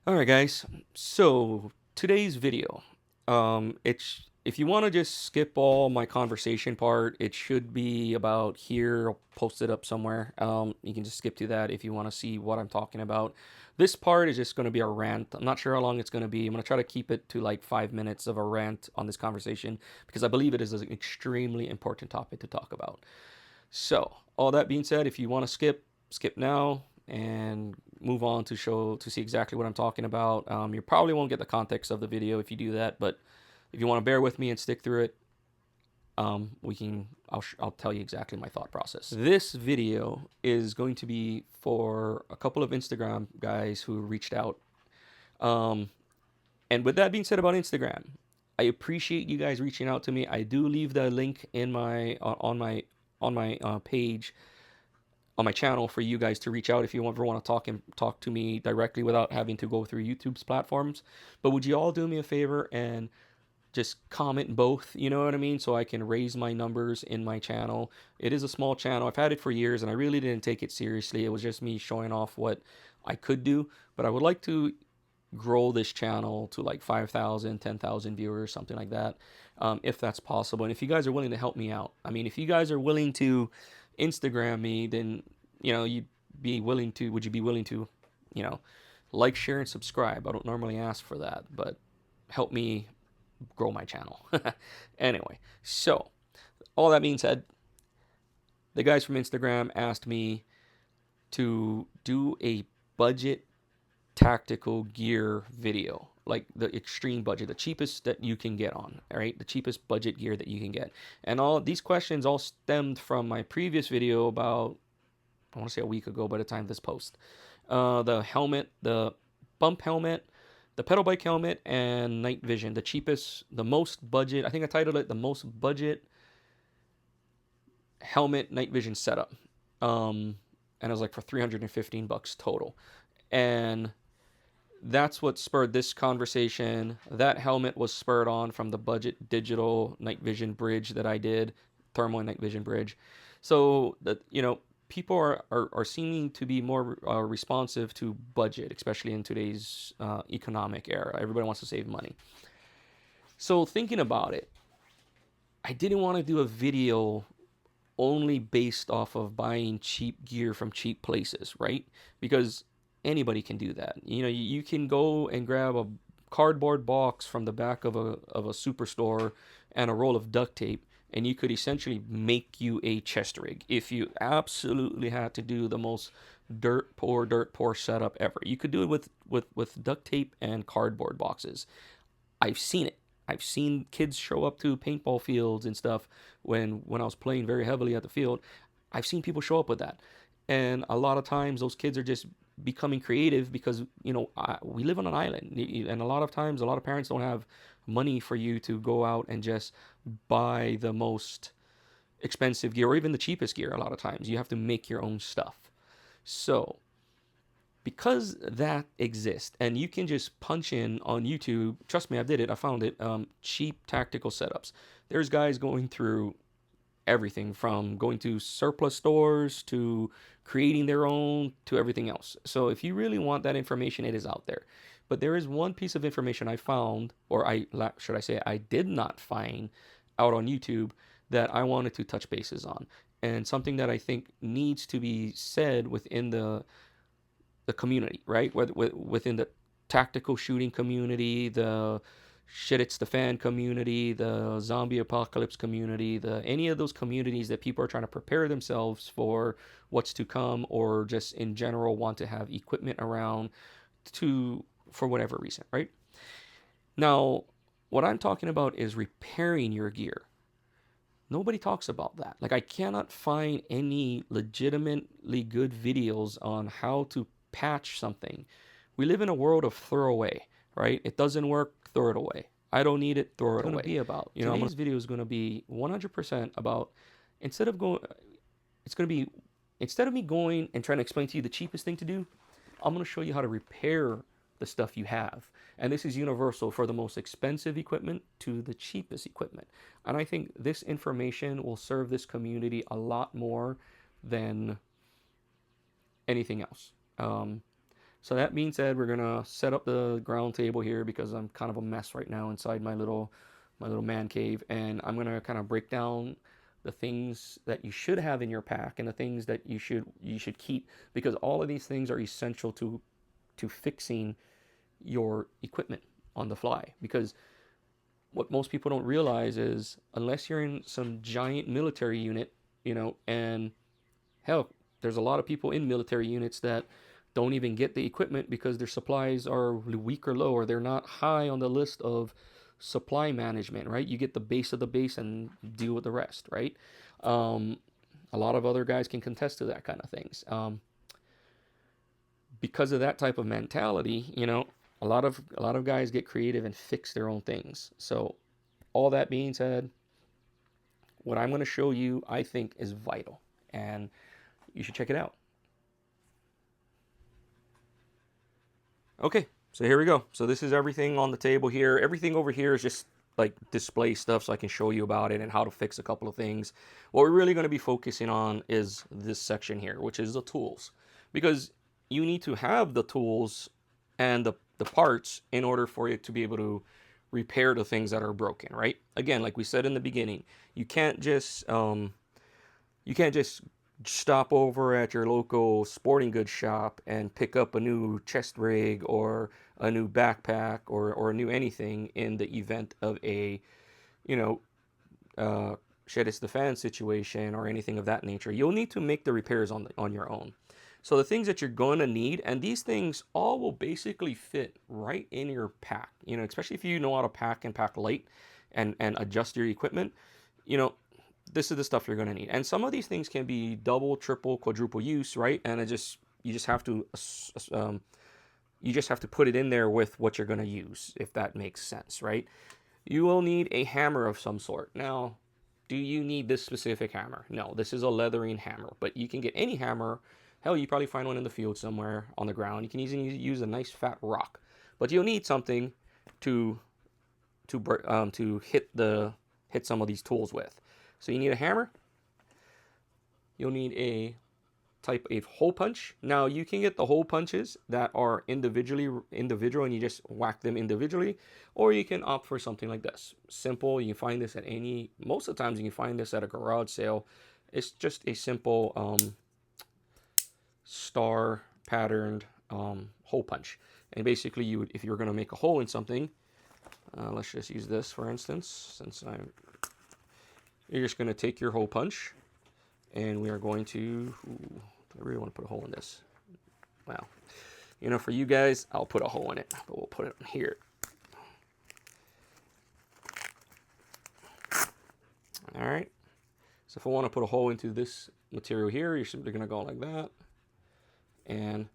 All right, guys. So today's video, it's if you want to just skip all my conversation part, it should be about here. I'll post it up somewhere. You can just skip to that if you want to see what I'm talking about. This part is just going to be a rant. I'm not sure how long it's going to be. I'm going to try to keep it to like 5 minutes of a rant on this conversation because I believe it is an extremely important topic to talk about. So, all that being said, if you want to skip now and move on to see exactly what I'm talking about. You probably won't get the context of the video if you do that, but if you want to bear with me and stick through it, we can. I'll tell you exactly my thought process. This video is going to be for a couple of Instagram guys who reached out. Um, and with that being said about Instagram, I appreciate you guys reaching out to me. I do leave the link in my on my page on my channel for you guys to reach out if you ever want to talk to me directly without having to go through YouTube's platforms. But would you all do me a favor and just comment both, you know what I mean, so I can raise my numbers in my channel. It is a small channel. I've had it for years and I really didn't take it seriously. It was just me showing off what I could do, but I would like to grow this channel to like 5,000, 10,000 viewers, something like that, if that's possible. And if you guys are willing to help me out, I mean, if you guys are willing to Instagram me, then, would you be willing to, you know, like, share, and subscribe? I don't normally ask for that, but help me grow my channel. Anyway, so all that being said, the guys from Instagram asked me to do a budget tactical gear video, like the extreme budget, the cheapest that you can get on, all right, the cheapest budget gear that you can get. And all these questions all stemmed from my previous video about, I want to say, a week ago by the time this post. The helmet, the bump helmet, the pedal bike helmet, and night vision, the cheapest, the most budget, I think I titled it the most budget helmet night vision setup. And it was like for 315 bucks total. And that's what spurred this conversation. That helmet was spurred on from the budget digital night vision bridge that I did, thermal night vision bridge. So that, people are seeming to be more responsive to budget, especially in today's economic era. Everybody wants to save money. So thinking about it, I didn't want to do a video only based off of buying cheap gear from cheap places, right? Because anybody can do that. You can go and grab a cardboard box from the back of a superstore and a roll of duct tape, and you could essentially make you a chest rig if you absolutely had to do the most dirt poor setup ever. You could do it with duct tape and cardboard boxes. I've seen it. I've seen kids show up to paintball fields and stuff when I was playing very heavily at the field. I've seen people show up with that. And a lot of times those kids are just becoming creative because, we live on an island. And a lot of times, a lot of parents don't have money for you to go out and just buy the most expensive gear or even the cheapest gear. A lot of times you have to make your own stuff. So because that exists and you can just punch in on YouTube, trust me, I did it, I found it, cheap tactical setups. There's guys going through everything from going to surplus stores to creating their own to everything else. So if you really want that information, it is out there. But there is one piece of information I found, or should I say I did not find out on YouTube, that I wanted to touch bases on, and something that I think needs to be said within the community, right? Within the tactical shooting community, the shit it's the fan community, the zombie apocalypse community, the any of those communities that people are trying to prepare themselves for what's to come, or just in general want to have equipment around to for whatever reason, right? Now, what I'm talking about is repairing your gear. Nobody talks about that. Like, I cannot find any legitimately good videos on how to patch something. We live in a world of throwaway, right? It doesn't work, throw it away. I don't need it, throw it away. It's going to be about, today's video is going to be 100% about, instead of going, it's going to be, instead of me going and trying to explain to you the cheapest thing to do, I'm going to show you how to repair the stuff you have. And this is universal for the most expensive equipment to the cheapest equipment. And I think this information will serve this community a lot more than anything else. So that being said, we're gonna set up the ground table here because I'm kind of a mess right now inside my little man cave, and I'm gonna kind of break down the things that you should have in your pack and the things that you should keep, because all of these things are essential to fixing your equipment on the fly. Because what most people don't realize is, unless you're in some giant military unit, you know, and hell, there's a lot of people in military units that don't even get the equipment because their supplies are weak or low, or they're not high on the list of supply management, right? You get the base of the base and deal with the rest, right? Um, a lot of other guys can contest to that kind of things. Because of that type of mentality, you know, a lot of guys get creative and fix their own things. So, all that being said, what I'm going to show you, I think, is vital, and you should check it out. Okay, so here we go. So this is everything on the table here. Everything over here is just like display stuff so I can show you about it and how to fix a couple of things. What we're really going to be focusing on is this section here, which is the tools. Because you need to have the tools and the parts in order for it to be able to repair the things that are broken, right? Again, like we said in the beginning, you can't just stop over at your local sporting goods shop and pick up a new chest rig or a new backpack or a new anything in the event of a, you know, shed is the fan situation or anything of that nature. You'll need to make the repairs on your own. So the things that you're going to need, and these things all will basically fit right in your pack, you know, especially if you know how to pack and pack light and adjust your equipment, you know, this is the stuff you're going to need. And some of these things can be double, triple, quadruple use, right? And you just have to put it in there with what you're going to use, if that makes sense, right? You will need a hammer of some sort. Now, do you need this specific hammer? No, this is a leathering hammer, but you can get any hammer. Hell, you probably find one in the field somewhere on the ground. You can easily use a nice fat rock, but you'll need something to hit some of these tools with. So you need a hammer. You'll need a type of hole punch. Now you can get the hole punches that are individual, and you just whack them individually, or you can opt for something like this. Simple. You can find this most of the times you can find this at a garage sale. It's just a simple star patterned hole punch. And basically, if you were going to make a hole in something, let's just use this for instance, you're just going to take your hole punch, and we are going to, I really want to put a hole in this. Well, you know, for you guys, I'll put a hole in it, but we'll put it here. All right. So if I want to put a hole into this material here, you're simply going to go like that, and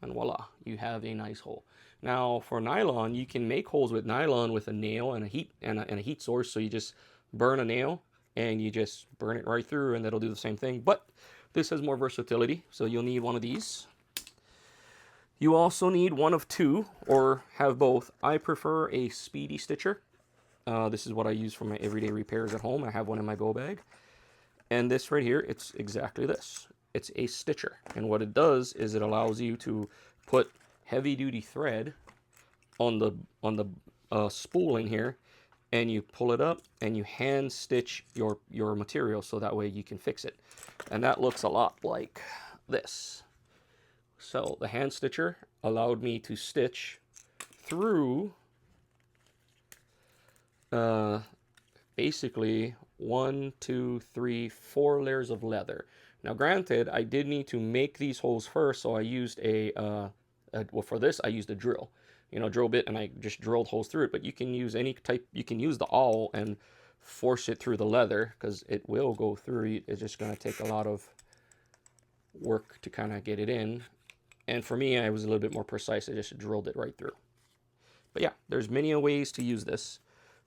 voila, you have a nice hole. Now for nylon, you can make holes with nylon with a nail and a heat source. So you just burn a nail and you just burn it right through, and that'll do the same thing. But this has more versatility, so you'll need one of these. You also need one of two, or have both. I prefer a speedy stitcher. This is what I use for my everyday repairs at home. I have one in my go bag. And this right here, it's exactly this. It's a stitcher, and what it does is it allows you to put heavy duty thread on the spool in here, and you pull it up and you hand stitch your material, so that way you can fix it. And that looks a lot like this. So the hand stitcher allowed me to stitch through basically 1, 2, 3, 4 layers of leather. Now, granted, I did need to make these holes first, so I used well, for this, I used a drill, drill bit, and I just drilled holes through it. But you can use any type, you can use the awl and force it through the leather, because it will go through. It's just going to take a lot of work to kind of get it in. And for me, I was a little bit more precise. I just drilled it right through. But yeah, there's many ways to use this.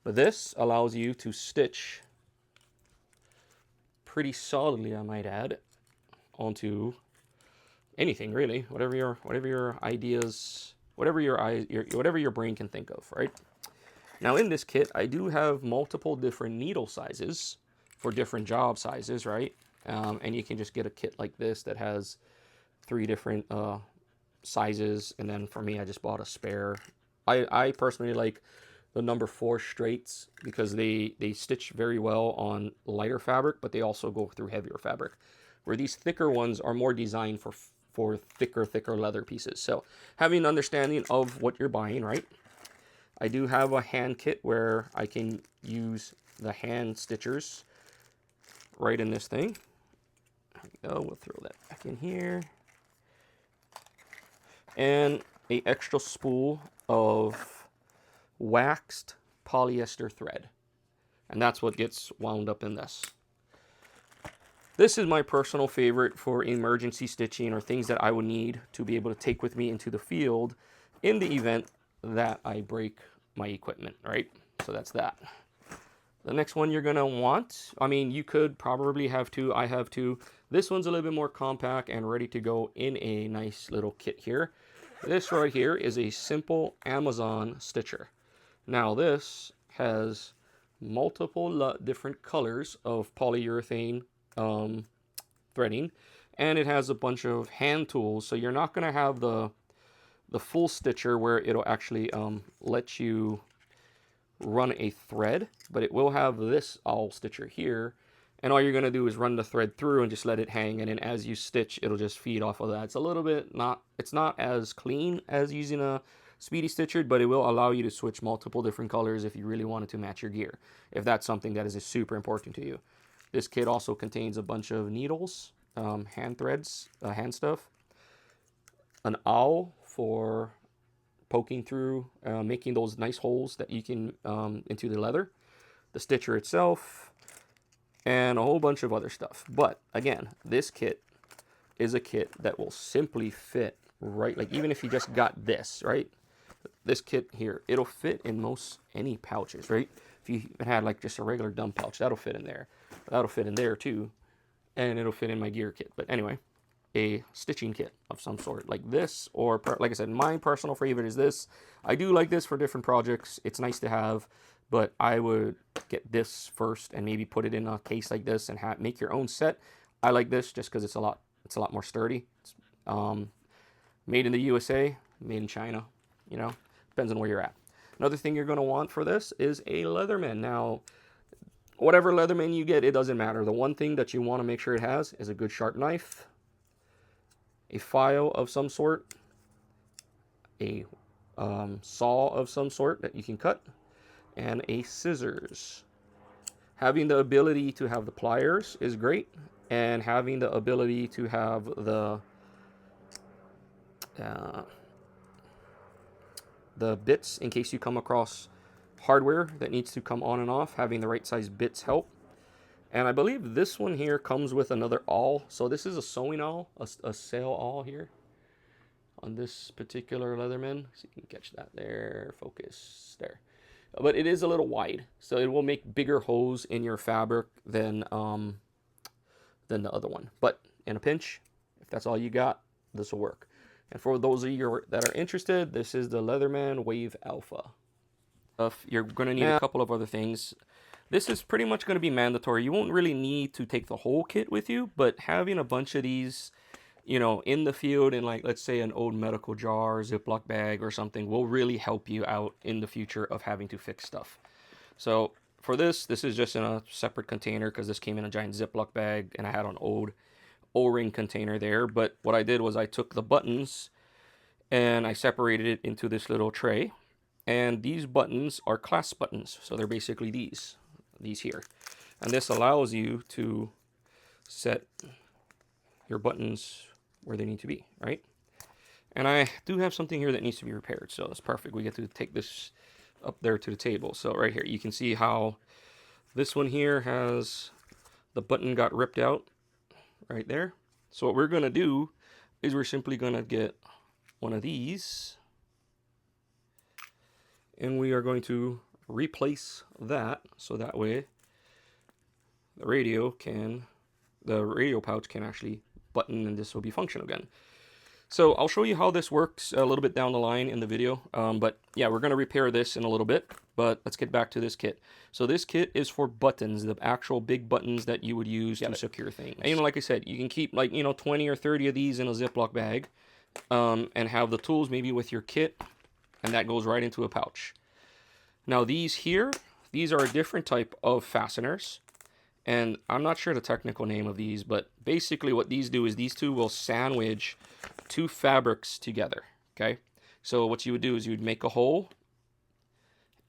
But this allows you to stitch pretty solidly, I might add, onto anything really, whatever your ideas, whatever your brain can think of, right? Now in this kit, I do have multiple different needle sizes for different job sizes, right? And you can just get a kit like this that has 3 different sizes. And then for me, I just bought a spare. I personally like the number 4 straights because they stitch very well on lighter fabric, but they also go through heavier fabric, where these thicker ones are more designed for thicker leather pieces. So having an understanding of what you're buying, right? I do have a hand kit where I can use the hand stitchers right in this thing. There we go. We'll throw that back in here. And a extra spool of waxed polyester thread. And that's what gets wound up in this. This is my personal favorite for emergency stitching or things that I would need to be able to take with me into the field in the event that I break my equipment, right? So that's that. The next one you're gonna want, I mean, you could probably have 2. I have 2. This one's a little bit more compact and ready to go in a nice little kit here. This right here is a simple Amazon stitcher. Now this has multiple different colors of polyurethane threading, and it has a bunch of hand tools, so you're not going to have the full stitcher where it'll actually let you run a thread, but it will have this owl stitcher here, and all you're going to do is run the thread through and just let it hang, and then as you stitch it'll just feed off of that. It's a little bit it's not as clean as using a speedy stitcher, but it will allow you to switch multiple different colors if you really wanted to match your gear, if that's something that is super important to you. This kit also contains a bunch of needles, hand threads, hand stuff, an awl for poking through, making those nice holes that you can into the leather, the stitcher itself, and a whole bunch of other stuff. But again, this kit is a kit that will simply fit right, like even if you just got this, right? This kit here, it'll fit in most any pouches, right? If you had like just a regular dumb pouch, that'll fit in there. That'll fit in there too, and it'll fit in my gear kit. But anyway, a stitching kit of some sort like this, or like I said, my personal favorite is this. I do like this for different projects. It's nice to have, but I would get this first and maybe put it in a case like this and make your own set. I like this just because it's a lot more sturdy. It's made in the USA, made in China, you know, depends on where you're at. Another thing you're going to want for this is a Leatherman. Now, whatever Leatherman you get, it doesn't matter. The one thing that you want to make sure it has is a good sharp knife, a file of some sort, a saw of some sort that you can cut, and a scissors. Having the ability to have the pliers is great, and having the ability to have the bits in case you come across hardware that needs to come on and off, having the right size bits help. And I believe this one here comes with another awl. So this is a sewing awl, a sail awl here on this particular Leatherman. So you can catch that there, focus there. But it is a little wide, so it will make bigger holes in your fabric than the other one. But in a pinch, if that's all you got, this will work. And for those of you that are interested, this is the Leatherman Wave Alpha. You're going to need a couple of other things. This is pretty much going to be mandatory. You won't really need to take the whole kit with you, but having a bunch of these, you know, in the field in, like, let's say an old medical jar, Ziploc bag or something will really help you out in the future of having to fix stuff. So for this is just in a separate container because this came in a giant Ziploc bag and I had an old O-ring container there. But what I did was I took the buttons and I separated it into this little tray. And these buttons are clasp buttons. So they're basically these here. And this allows you to set your buttons where they need to be, right? And I do have something here that needs to be repaired, so that's perfect. We get to take this up there to the table. So right here, you can see how this one here has the button got ripped out right there. So what we're gonna do is we're simply gonna get one of these and we are going to replace that, so that way the radio pouch can actually button and this will be functional again. So I'll show you how this works a little bit down the line in the video. But yeah, we're going to repair this in a little bit. But let's get back to this kit. So this kit is for buttons, the actual big buttons that you would use to secure things. And, you know, like I said, you can keep like, you know, 20 or 30 of these in a Ziploc bag, and have the tools maybe with your kit, and that goes right into a pouch. Now these here, these are a different type of fasteners. And I'm not sure the technical name of these, but basically what these do is these two will sandwich two fabrics together, okay? So what you would do is you would make a hole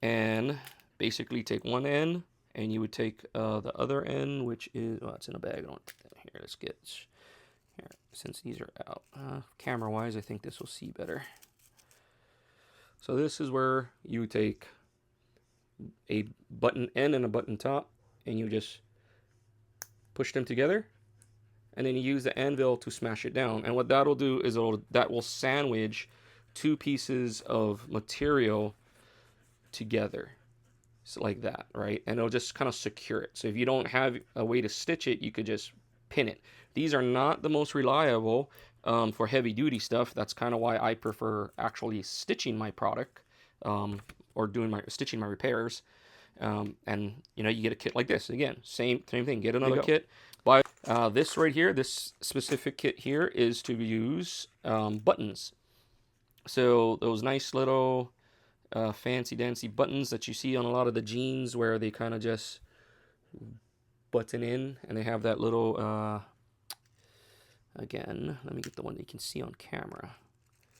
and basically take one end, and you would take the other end, which is, well, it's in a bag. Here, let's get, here, since these are out. Camera-wise, I think this will see better. So this is where you take a button end and a button top, and you just push them together, and then you use the anvil to smash it down. And what that'll do is that will sandwich two pieces of material together, so like that, right? And it'll just kind of secure it. So if you don't have a way to stitch it, you could just pin it. These are not the most reliable for heavy duty stuff. That's kind of why I prefer actually stitching my product, or doing stitching my repairs. And you know, you get a kit like this. Again, same thing. Get another kit. Buy this right here. This specific kit here is to use buttons. So those nice little fancy dancy buttons that you see on a lot of the jeans, where they kind of just button in, and they have that little again, let me get the one that you can see on camera.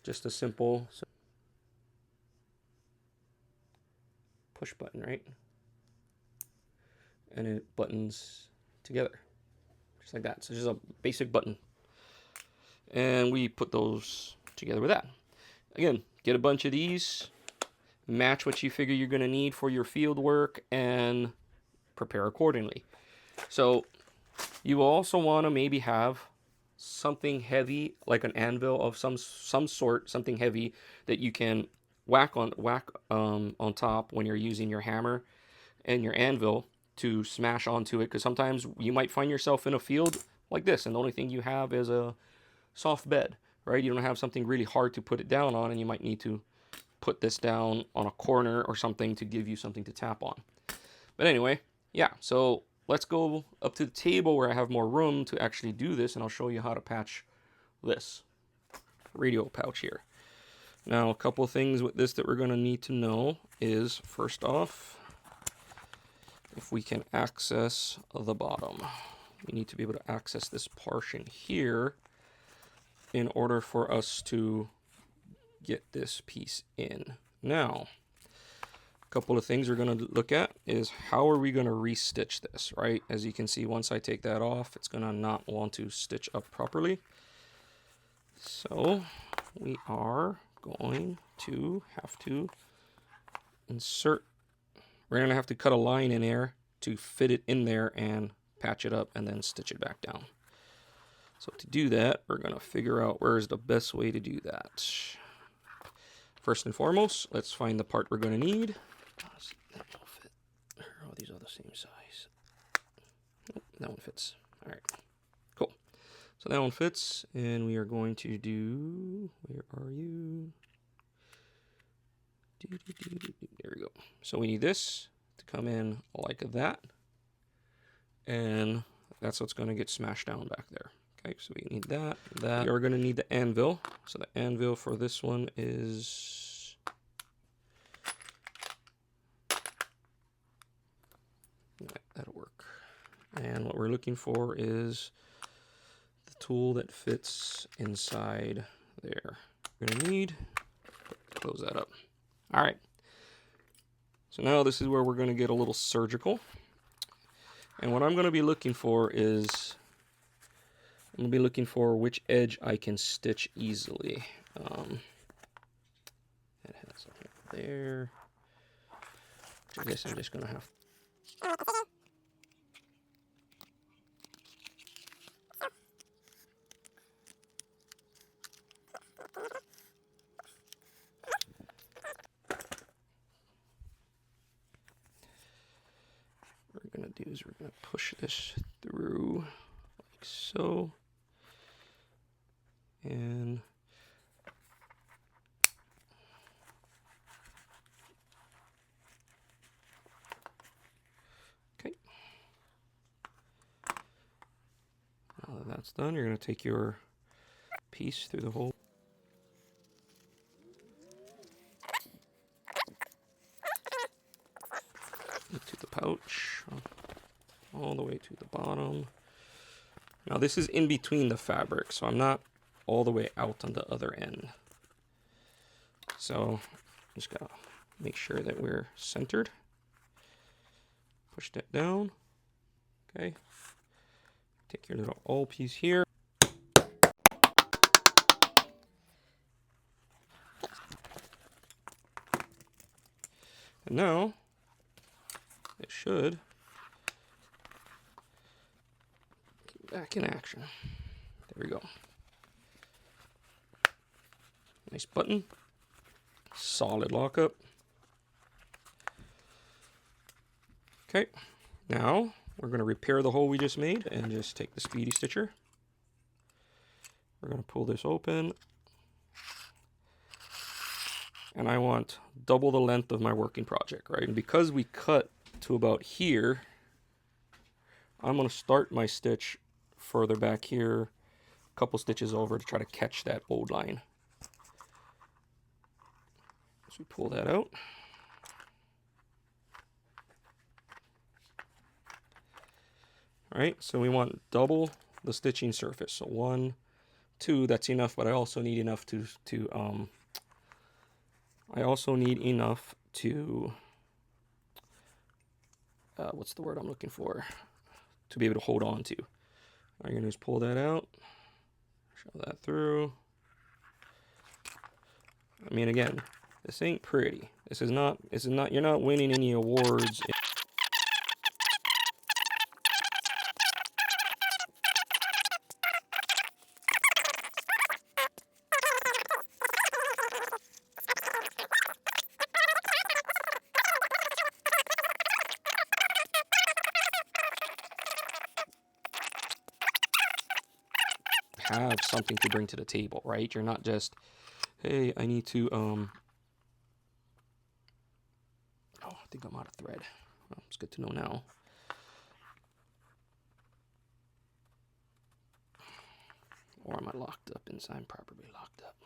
Just a simple push button, right? And it buttons together just like that. So just a basic button, and we put those together with that. Again, get a bunch of these, match what you figure you're going to need for your field work, and prepare accordingly. So you will also want to maybe have something heavy, like an anvil of some sort, something heavy that you can whack on top when you're using your hammer and your anvil to smash onto it. Because sometimes you might find yourself in a field like this, and the only thing you have is a soft bed, right? You don't have something really hard to put it down on, and you might need to put this down on a corner or something to give you something to tap on. But anyway, yeah, so let's go up to the table where I have more room to actually do this, and I'll show you how to patch this radio pouch here. Now, a couple of things with this that we're going to need to know is, first off, if we can access the bottom. We need to be able to access this portion here in order for us to get this piece in. Now, a couple of things we're going to look at is how are we going to restitch this, right? As you can see, once I take that off, it's going to not want to stitch up properly. So we are going to have to insert, we're going to have to cut a line in there to fit it in there and patch it up and then stitch it back down. So to do that, we're going to figure out where is the best way to do that. First and foremost, let's find the part we're going to need. That won't fit. Oh, these are the same size. Oh, that one fits. All right, cool. So that one fits, and we are going to do, where are you? There we go. So we need this to come in like that, and that's what's going to get smashed down back there. Okay, so we need that. We are going to need the anvil. So the anvil for this one is that'll work. And what we're looking for is the tool that fits inside there. We're going to need, close that up. All right. So now this is where we're going to get a little surgical. And what I'm going to be looking for is, I'm going to be looking for which edge I can stitch easily. It has something there, which I guess I'm just going to have. What we're going to do is we're going to push this through like so. And it's done, you're going to take your piece through the hole. To the pouch, all the way to the bottom. Now this is in between the fabric, so I'm not all the way out on the other end. So just gotta make sure that we're centered. Push that down. Okay. Take your little all piece here. And now it should get back in action. There we go. Nice button. Solid lockup. Okay, now we're going to repair the hole we just made and just take the speedy stitcher. We're going to pull this open. And I want double the length of my working project, right? And because we cut to about here, I'm going to start my stitch further back here, a couple stitches over to try to catch that old line. So we pull that out. All right, so we want double the stitching surface. So 1, 2, that's enough, but I also need enough to what's the word I'm looking for? To be able to hold on to. All you're gonna do is pull that out, shove that through. I mean, again, this ain't pretty. This is not, you're not winning any awards. Have something to bring to the table, right? You're not just, hey, I need to, oh, I think I'm out of thread. Well, it's good to know now. Or am I locked up inside? I'm probably locked up.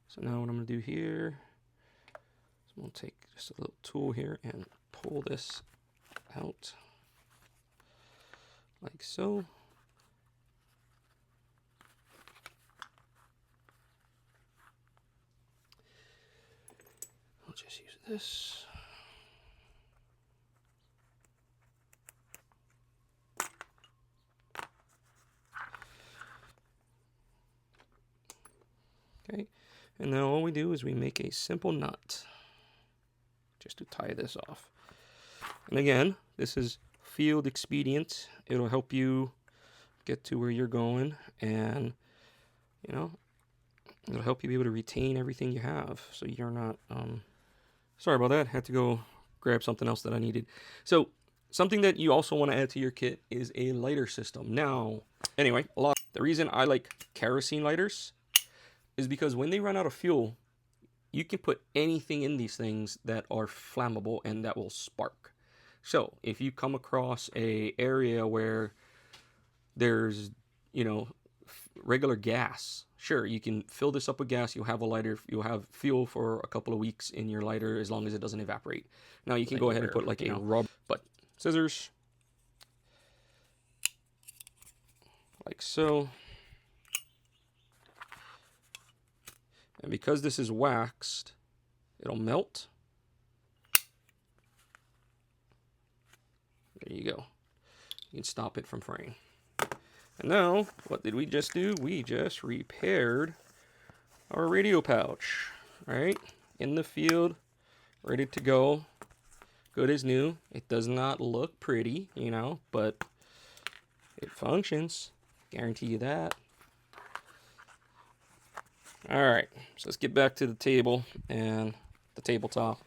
So now what I'm going to do here is I'm going to take just a little tool here and pull this out like so. I'll just use this. Okay, and now all we do is we make a simple knot just to tie this off. And again, this is field expedient. It'll help you get to where you're going, and you know, it'll help you be able to retain everything you have, so you're not sorry about that, had to go grab something else that I needed. So something that you also want to add to your kit is a lighter system. Now anyway, the reason I like kerosene lighters is because when they run out of fuel, you can put anything in these things that are flammable and that will spark. So if you come across a area where there's, you know, regular gas, sure, you can fill this up with gas. You'll have a lighter. You'll have fuel for a couple of weeks in your lighter as long as it doesn't evaporate. Now you can go ahead and put like a rubber, but scissors, like so. And because this is waxed, it'll melt. There you go. You can stop it from fraying. And now, what did we just do? We just repaired our radio pouch, right? In the field, ready to go. Good as new. It does not look pretty, you know, but it functions. Guarantee you that. All right, so let's get back to the table and the tabletop.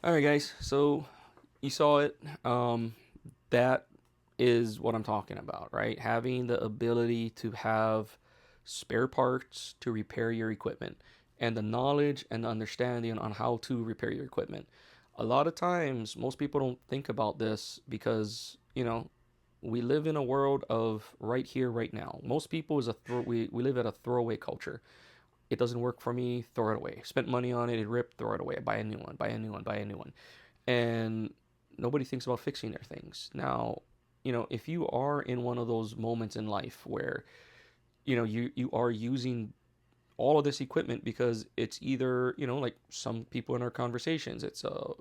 All right, guys, so you saw it. That is what I'm talking about, right? Having the ability to have spare parts to repair your equipment and the knowledge and the understanding on how to repair your equipment. A lot of times, most people don't think about this because, you know, we live in a world of right here, right now. Most people we live at a throwaway culture. It doesn't work for me, throw it away. Spent money on it, it ripped, throw it away. Buy a new one, buy a new one, buy a new one. And nobody thinks about fixing their things. Now, if you are in one of those moments in life where, you are using all of this equipment because it's either, like some people in our conversations, it's a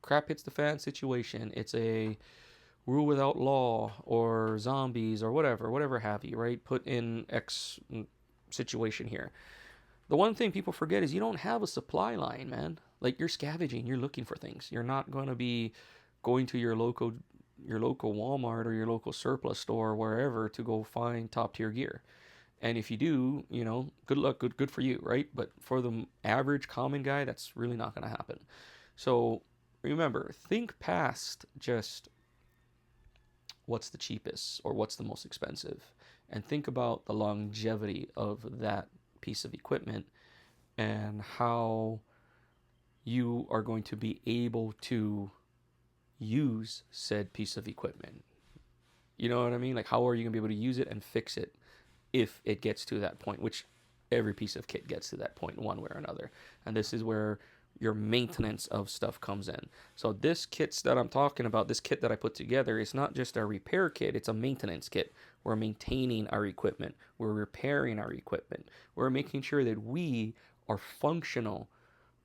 crap hits the fan situation, it's a rule without law or zombies or whatever have you, right? Put in X situation here. The one thing people forget is you don't have a supply line, man. Like, you're scavenging, you're looking for things. You're not going to be going to your local Walmart or your local surplus store or wherever to go find top tier gear. And if you do, good luck, good for you, right? But for the average common guy, that's really not going to happen. So remember, think past just what's the cheapest or what's the most expensive, and think about the longevity of that piece of equipment and how you are going to be able to use said piece of equipment. You know what I mean? Like, how are you going to be able to use it and fix it if it gets to that point, which every piece of kit gets to that point one way or another. And this is where your maintenance of stuff comes in. So this kits that I'm talking about, this kit that I put together, is not just a repair kit, it's a maintenance kit. We're maintaining our equipment, we're repairing our equipment, we're making sure that we are functional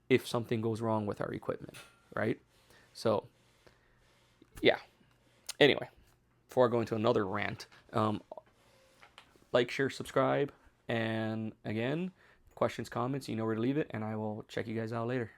if something goes wrong with our equipment, right? So yeah, anyway, before I go into another rant, like, share, subscribe, and again, questions, comments, you know where to leave it, and I will check you guys out later.